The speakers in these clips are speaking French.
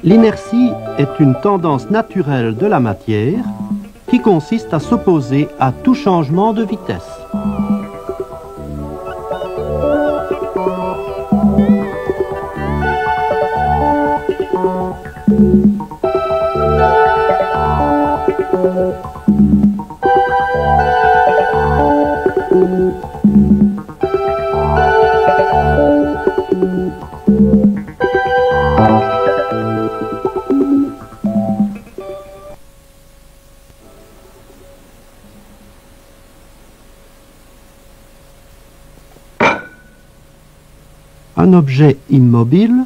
L'inertie est une tendance naturelle de la matière qui consiste à s'opposer à tout changement de vitesse. Un objet immobile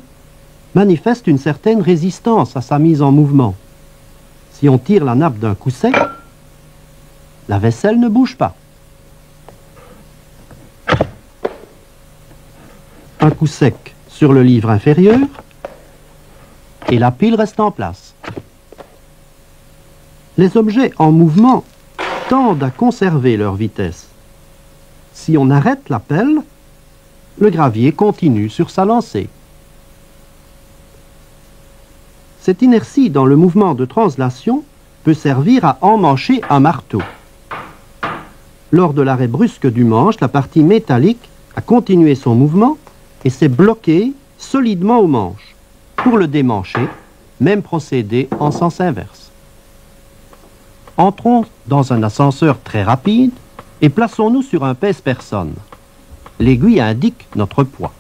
manifeste une certaine résistance à sa mise en mouvement. Si on tire la nappe d'un coup sec, la vaisselle ne bouge pas. Un coup sec sur le livre inférieur et la pile reste en place. Les objets en mouvement tendent à conserver leur vitesse. Si on arrête la pelle, le gravier continue sur sa lancée. Cette inertie dans le mouvement de translation peut servir à emmancher un marteau. Lors de l'arrêt brusque du manche, la partie métallique a continué son mouvement et s'est bloquée solidement au manche. Pour le démancher, même procédé en sens inverse. Entrons dans un ascenseur très rapide et plaçons-nous sur un pèse-personne. L'aiguille indique notre poids.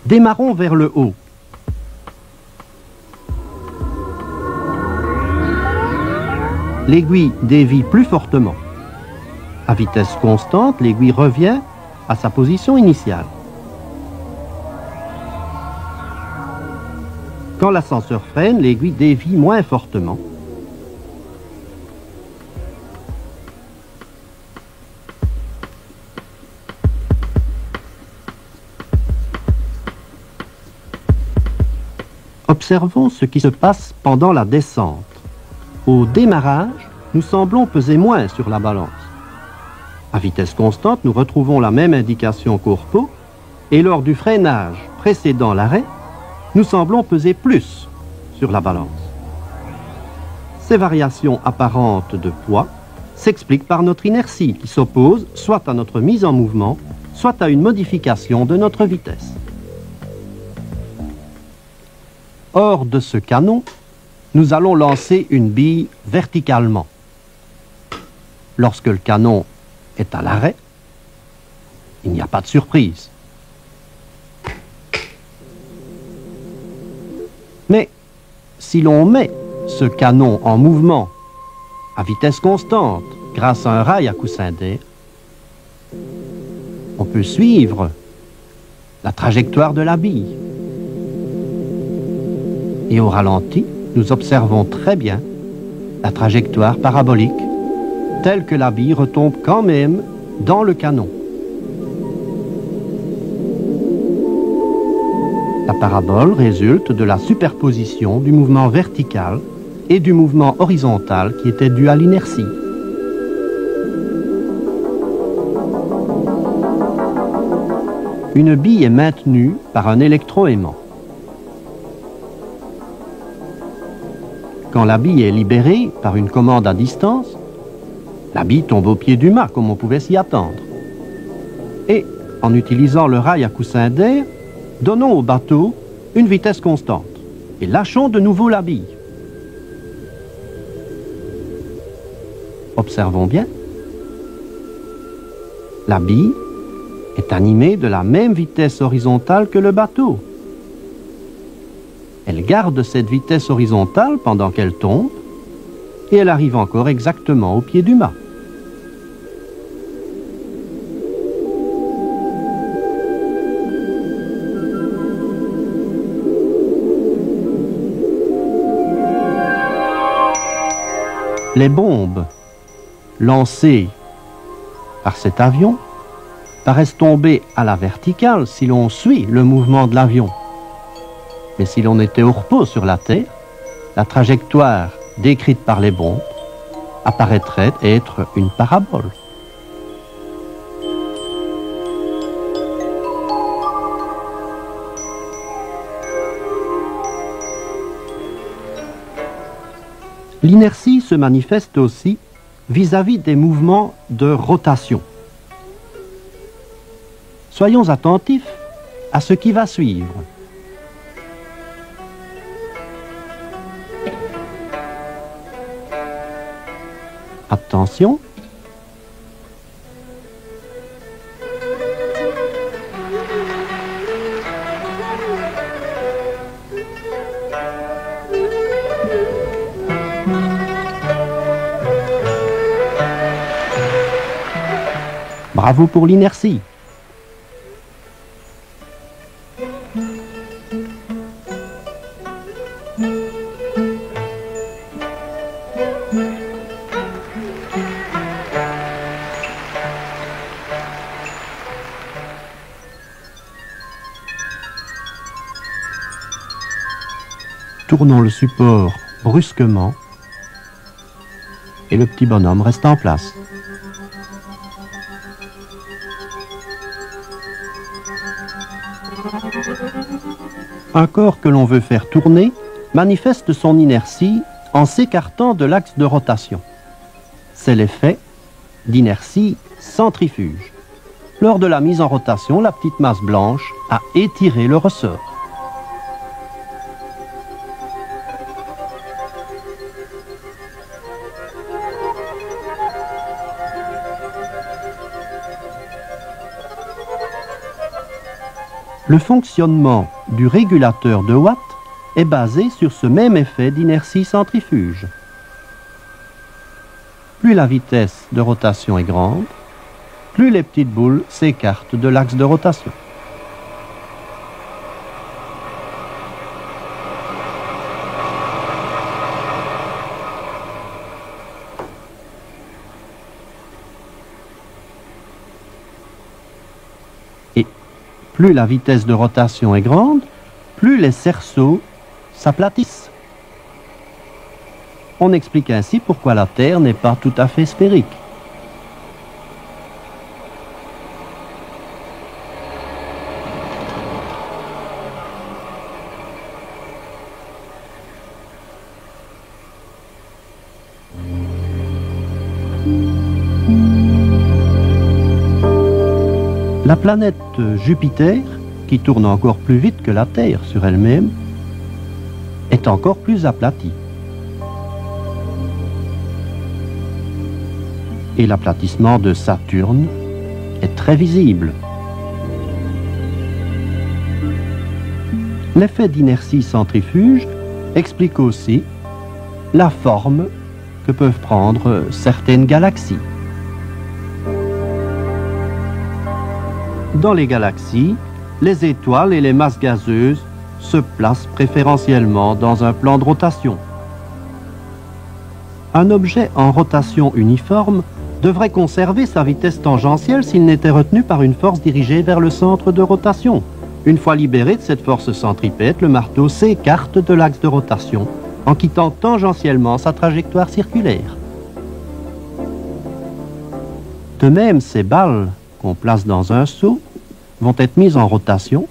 Démarrons vers le haut. L'aiguille dévie plus fortement. À vitesse constante, l'aiguille revient à sa position initiale. Quand l'ascenseur freine, l'aiguille dévie moins fortement. Observons ce qui se passe pendant la descente. Au démarrage, nous semblons peser moins sur la balance. À vitesse constante, nous retrouvons la même indication qu'au repos, et lors du freinage précédant l'arrêt, nous semblons peser plus sur la balance. Ces variations apparentes de poids s'expliquent par notre inertie qui s'oppose soit à notre mise en mouvement, soit à une modification de notre vitesse. Hors de ce canon, nous allons lancer une bille verticalement. Lorsque le canon est à l'arrêt, il n'y a pas de surprise. Mais si l'on met ce canon en mouvement à vitesse constante grâce à un rail à coussin d'air, on peut suivre la trajectoire de la bille. Et au ralenti, nous observons très bien la trajectoire parabolique, telle que la bille retombe quand même dans le canon. La parabole résulte de la superposition du mouvement vertical et du mouvement horizontal qui était dû à l'inertie. Une bille est maintenue par un électroaimant. Quand la bille est libérée par une commande à distance, la bille tombe au pied du mât, comme on pouvait s'y attendre. Et, en utilisant le rail à coussin d'air, donnons au bateau une vitesse constante et lâchons de nouveau la bille. Observons bien. La bille est animée de la même vitesse horizontale que le bateau. Elle garde cette vitesse horizontale pendant qu'elle tombe et elle arrive encore exactement au pied du mât. Les bombes lancées par cet avion paraissent tomber à la verticale si l'on suit le mouvement de l'avion. Mais si l'on était au repos sur la Terre, la trajectoire décrite par les bombes apparaîtrait être une parabole. L'inertie se manifeste aussi vis-à-vis des mouvements de rotation. Soyons attentifs à ce qui va suivre. Attention. Bravo pour l'inertie. Tournons le support brusquement et le petit bonhomme reste en place. Un corps que l'on veut faire tourner manifeste son inertie en s'écartant de l'axe de rotation. C'est l'effet d'inertie centrifuge. Lors de la mise en rotation, la petite masse blanche a étiré le ressort. Le fonctionnement du régulateur de Watt est basé sur ce même effet d'inertie centrifuge. Plus la vitesse de rotation est grande, plus les petites boules s'écartent de l'axe de rotation. Et plus la vitesse de rotation est grande, plus les cerceaux s'aplatissent. On explique ainsi pourquoi la Terre n'est pas tout à fait sphérique. La planète Jupiter, qui tourne encore plus vite que la Terre sur elle-même, est encore plus aplatie. Et l'aplatissement de Saturne est très visible. L'effet d'inertie centrifuge explique aussi la forme que peuvent prendre certaines galaxies. Dans les galaxies, les étoiles et les masses gazeuses se placent préférentiellement dans un plan de rotation. Un objet en rotation uniforme devrait conserver sa vitesse tangentielle s'il n'était retenu par une force dirigée vers le centre de rotation. Une fois libéré de cette force centripète, le marteau s'écarte de l'axe de rotation en quittant tangentiellement sa trajectoire circulaire. De même, ces balles qu'on place dans un seau vont être mises en rotation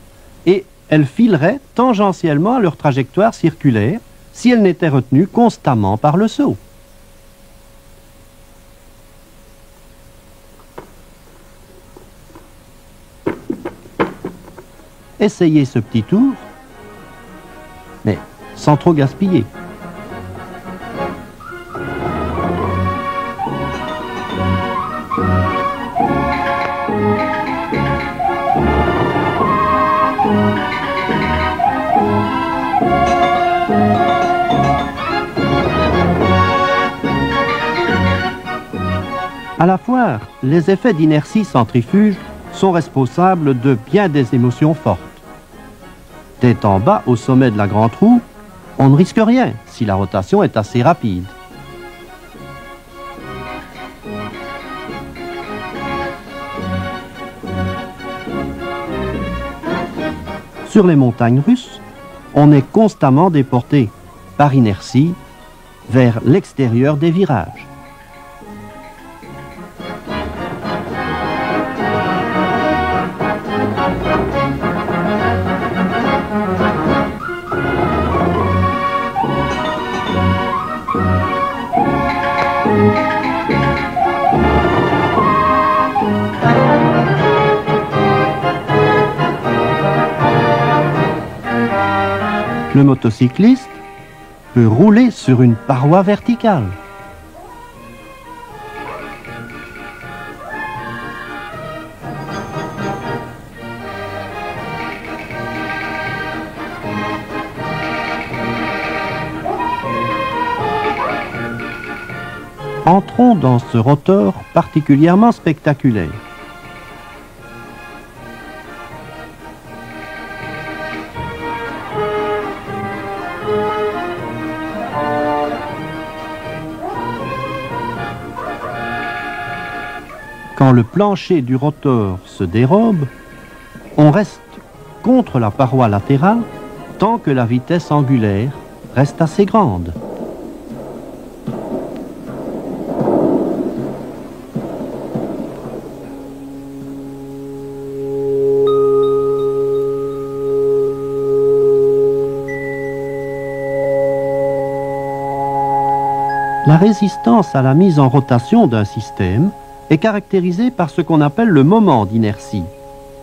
et elles fileraient tangentiellement à leur trajectoire circulaire si elles n'étaient retenues constamment par le seau. Essayez ce petit tour, mais sans trop gaspiller. À la foire, les effets d'inertie centrifuge sont responsables de bien des émotions fortes. Tête en bas, au sommet de la grande roue, on ne risque rien si la rotation est assez rapide. Sur les montagnes russes, on est constamment déporté par inertie vers l'extérieur des virages. Le motocycliste peut rouler sur une paroi verticale. Entrons dans ce rotor particulièrement spectaculaire. Quand le plancher du rotor se dérobe, on reste contre la paroi latérale tant que la vitesse angulaire reste assez grande. La résistance à la mise en rotation d'un système est caractérisée par ce qu'on appelle le moment d'inertie.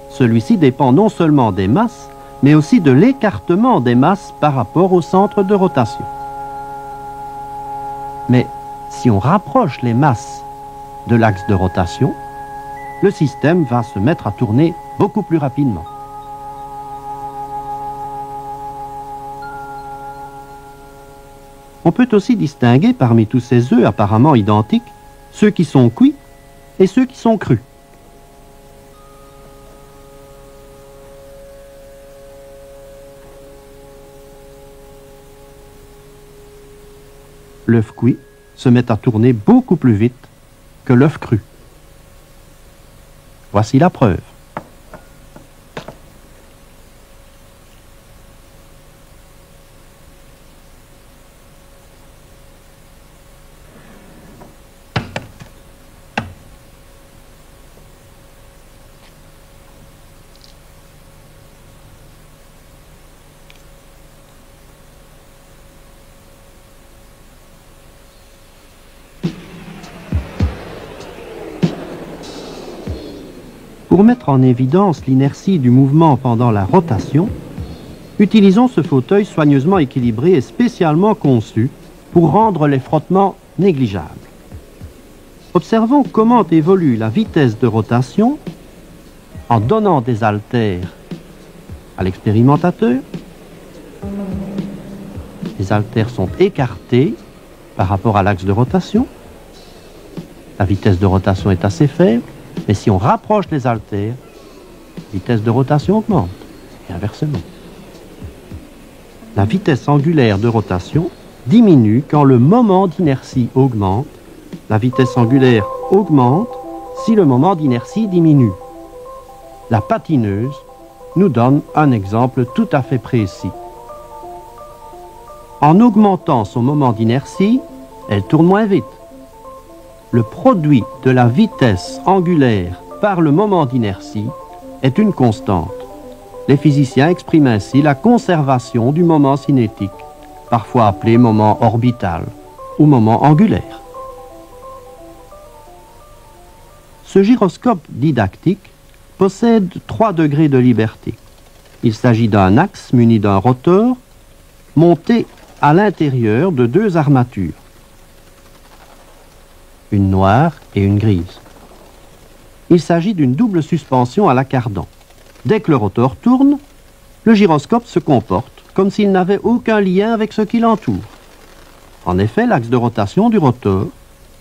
Celui-ci dépend non seulement des masses, mais aussi de l'écartement des masses par rapport au centre de rotation. Mais si on rapproche les masses de l'axe de rotation, le système va se mettre à tourner beaucoup plus rapidement. On peut aussi distinguer parmi tous ces œufs apparemment identiques ceux qui sont cuits et ceux qui sont crus. L'œuf cuit se met à tourner beaucoup plus vite que l'œuf cru. Voici la preuve. Pour mettre en évidence l'inertie du mouvement pendant la rotation, utilisons ce fauteuil soigneusement équilibré et spécialement conçu pour rendre les frottements négligeables. Observons comment évolue la vitesse de rotation en donnant des haltères à l'expérimentateur. Les haltères sont écartés par rapport à l'axe de rotation. La vitesse de rotation est assez faible. Mais si on rapproche les haltères, la vitesse de rotation augmente, et inversement. La vitesse angulaire de rotation diminue quand le moment d'inertie augmente. La vitesse angulaire augmente si le moment d'inertie diminue. La patineuse nous donne un exemple tout à fait précis. En augmentant son moment d'inertie, elle tourne moins vite. Le produit de la vitesse angulaire par le moment d'inertie est une constante. Les physiciens expriment ainsi la conservation du moment cinétique, parfois appelé moment orbital ou moment angulaire. Ce gyroscope didactique possède 3 degrés de liberté. Il s'agit d'un axe muni d'un rotor monté à l'intérieur de 2 armatures, une noire et une grise. Il s'agit d'une double suspension à la cardan. Dès que le rotor tourne, le gyroscope se comporte comme s'il n'avait aucun lien avec ce qui l'entoure. En effet, l'axe de rotation du rotor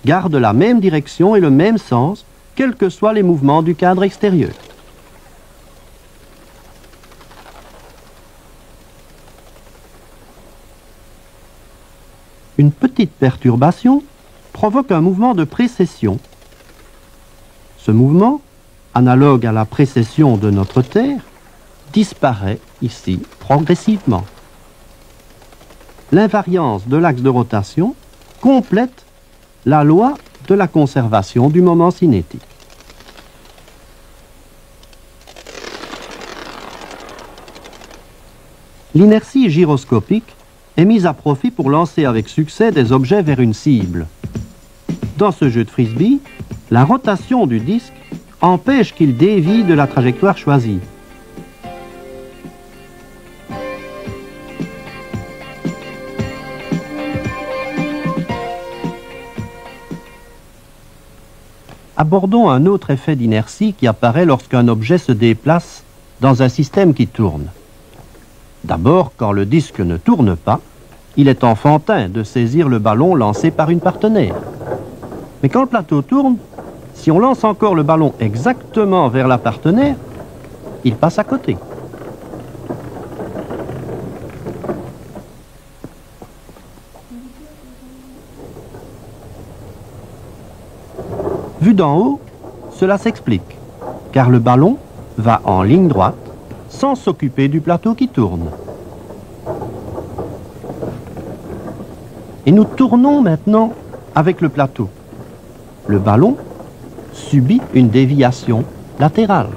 garde la même direction et le même sens, quels que soient les mouvements du cadre extérieur. Une petite perturbation provoque un mouvement de précession. Ce mouvement, analogue à la précession de notre Terre, disparaît ici progressivement. L'invariance de l'axe de rotation complète la loi de la conservation du moment cinétique. L'inertie gyroscopique est mise à profit pour lancer avec succès des objets vers une cible. Dans ce jeu de frisbee, la rotation du disque empêche qu'il dévie de la trajectoire choisie. Abordons un autre effet d'inertie qui apparaît lorsqu'un objet se déplace dans un système qui tourne. D'abord, quand le disque ne tourne pas, il est enfantin de saisir le ballon lancé par une partenaire. Mais quand le plateau tourne, si on lance encore le ballon exactement vers la partenaire, il passe à côté. Vu d'en haut, cela s'explique, car le ballon va en ligne droite sans s'occuper du plateau qui tourne. Et nous tournons maintenant avec le plateau. Le ballon subit une déviation latérale.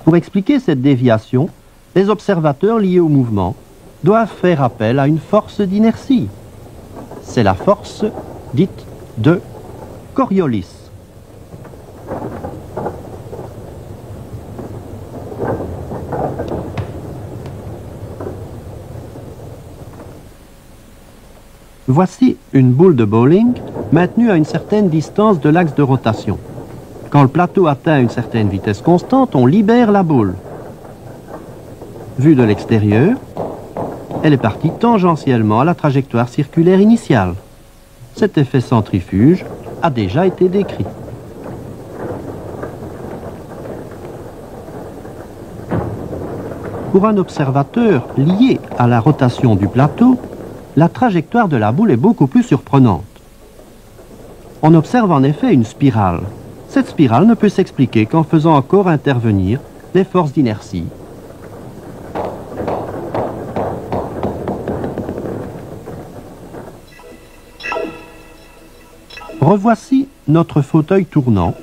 Pour expliquer cette déviation, les observateurs liés au mouvement doivent faire appel à une force d'inertie. C'est la force dite de Coriolis. Voici une boule de bowling maintenue à une certaine distance de l'axe de rotation. Quand le plateau atteint une certaine vitesse constante, on libère la boule. Vue de l'extérieur, elle est partie tangentiellement à la trajectoire circulaire initiale. Cet effet centrifuge a déjà été décrit. Pour un observateur lié à la rotation du plateau, la trajectoire de la boule est beaucoup plus surprenante. On observe en effet une spirale. Cette spirale ne peut s'expliquer qu'en faisant encore intervenir les forces d'inertie. Revoici notre fauteuil tournant,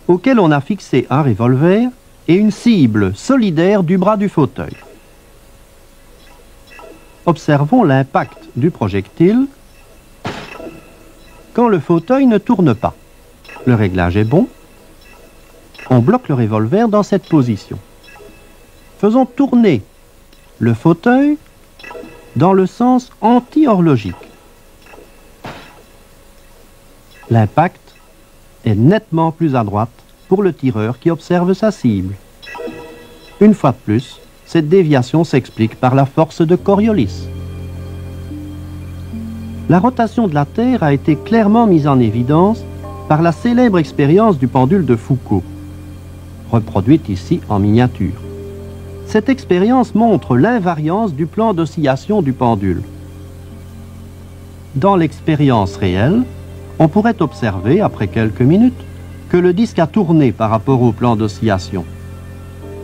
auquel on a fixé un revolver et une cible solidaire du bras du fauteuil. Observons l'impact du projectile quand le fauteuil ne tourne pas. Le réglage est bon. On bloque le revolver dans cette position. Faisons tourner le fauteuil dans le sens anti-horlogique. L'impact est nettement plus à droite pour le tireur qui observe sa cible. Une fois de plus, cette déviation s'explique par la force de Coriolis. La rotation de la Terre a été clairement mise en évidence par la célèbre expérience du pendule de Foucault, reproduite ici en miniature. Cette expérience montre l'invariance du plan d'oscillation du pendule. Dans l'expérience réelle, on pourrait observer, après quelques minutes, que le disque a tourné par rapport au plan d'oscillation.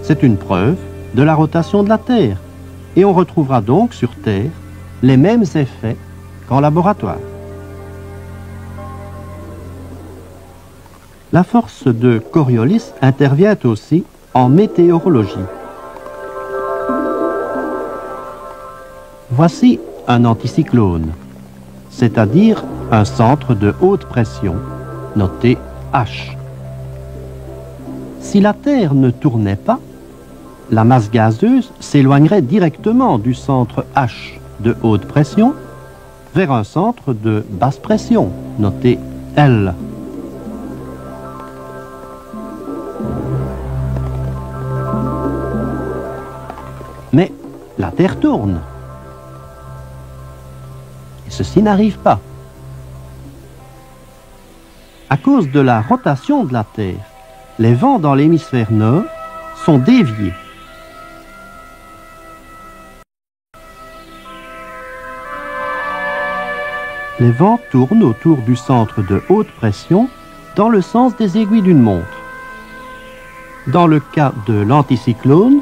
C'est une preuve de la rotation de la Terre, et on retrouvera donc sur Terre les mêmes effets qu'en laboratoire. La force de Coriolis intervient aussi en météorologie. Voici un anticyclone, c'est-à-dire un centre de haute pression, noté H. Si la Terre ne tournait pas, la masse gazeuse s'éloignerait directement du centre H de haute pression vers un centre de basse pression, noté L. Mais la Terre tourne. Et ceci n'arrive pas. À cause de la rotation de la Terre, les vents dans l'hémisphère nord sont déviés. Les vents tournent autour du centre de haute pression dans le sens des aiguilles d'une montre. Dans le cas de l'anticyclone,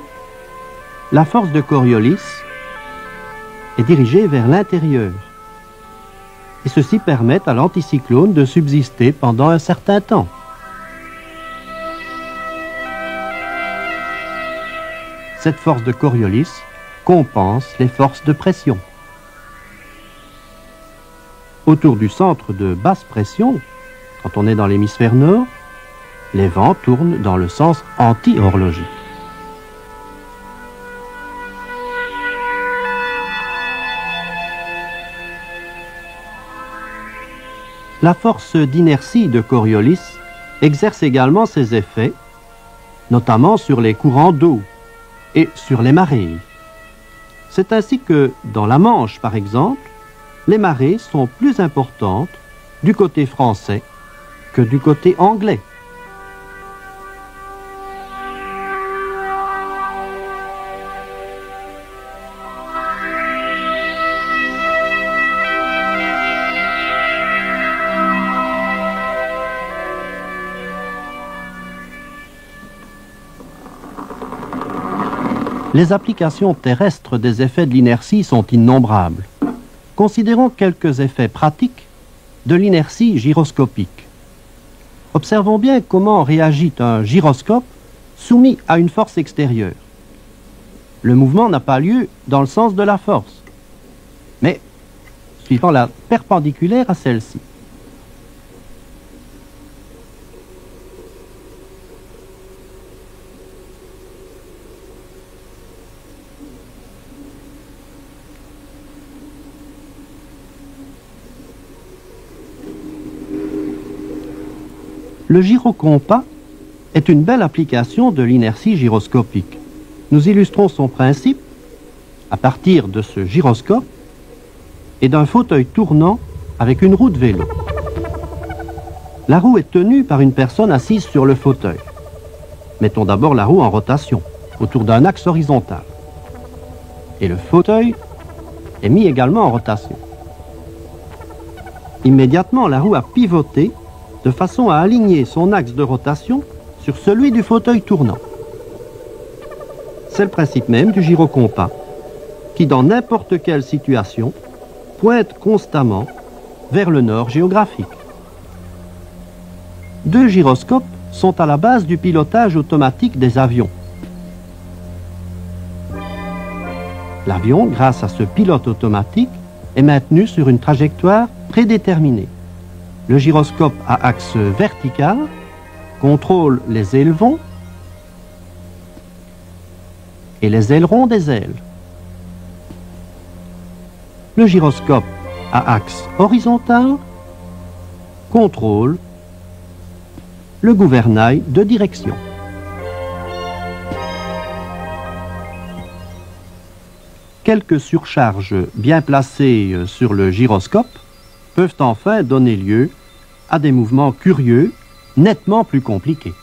la force de Coriolis est dirigée vers l'intérieur. Et ceci permet à l'anticyclone de subsister pendant un certain temps. Cette force de Coriolis compense les forces de pression. Autour du centre de basse pression, Quand on est dans l'hémisphère nord, les vents tournent dans le sens anti-horlogique. La force d'inertie de Coriolis exerce également ses effets, notamment sur les courants d'eau et sur les marées. C'est ainsi que, dans la Manche par exemple, les marées sont plus importantes du côté français que du côté anglais. Les applications terrestres des effets de l'inertie sont innombrables. Considérons quelques effets pratiques de l'inertie gyroscopique. Observons bien comment réagit un gyroscope soumis à une force extérieure. Le mouvement n'a pas lieu dans le sens de la force, mais suivant la perpendiculaire à celle-ci. Le gyrocompas est une belle application de l'inertie gyroscopique. Nous illustrons son principe à partir de ce gyroscope et d'un fauteuil tournant avec une roue de vélo. La roue est tenue par une personne assise sur le fauteuil. Mettons d'abord la roue en rotation, autour d'un axe horizontal. Et le fauteuil est mis également en rotation. Immédiatement, la roue a pivoté de façon à aligner son axe de rotation sur celui du fauteuil tournant. C'est le principe même du gyrocompas, qui dans n'importe quelle situation pointe constamment vers le nord géographique. Deux gyroscopes sont à la base du pilotage automatique des avions. L'avion, grâce à ce pilote automatique, est maintenu sur une trajectoire prédéterminée. Le gyroscope à axe vertical contrôle les élevons et les ailerons des ailes. Le gyroscope à axe horizontal contrôle le gouvernail de direction. Quelques surcharges bien placées sur le gyroscope peuvent enfin donner lieu à des mouvements curieux, nettement plus compliqués.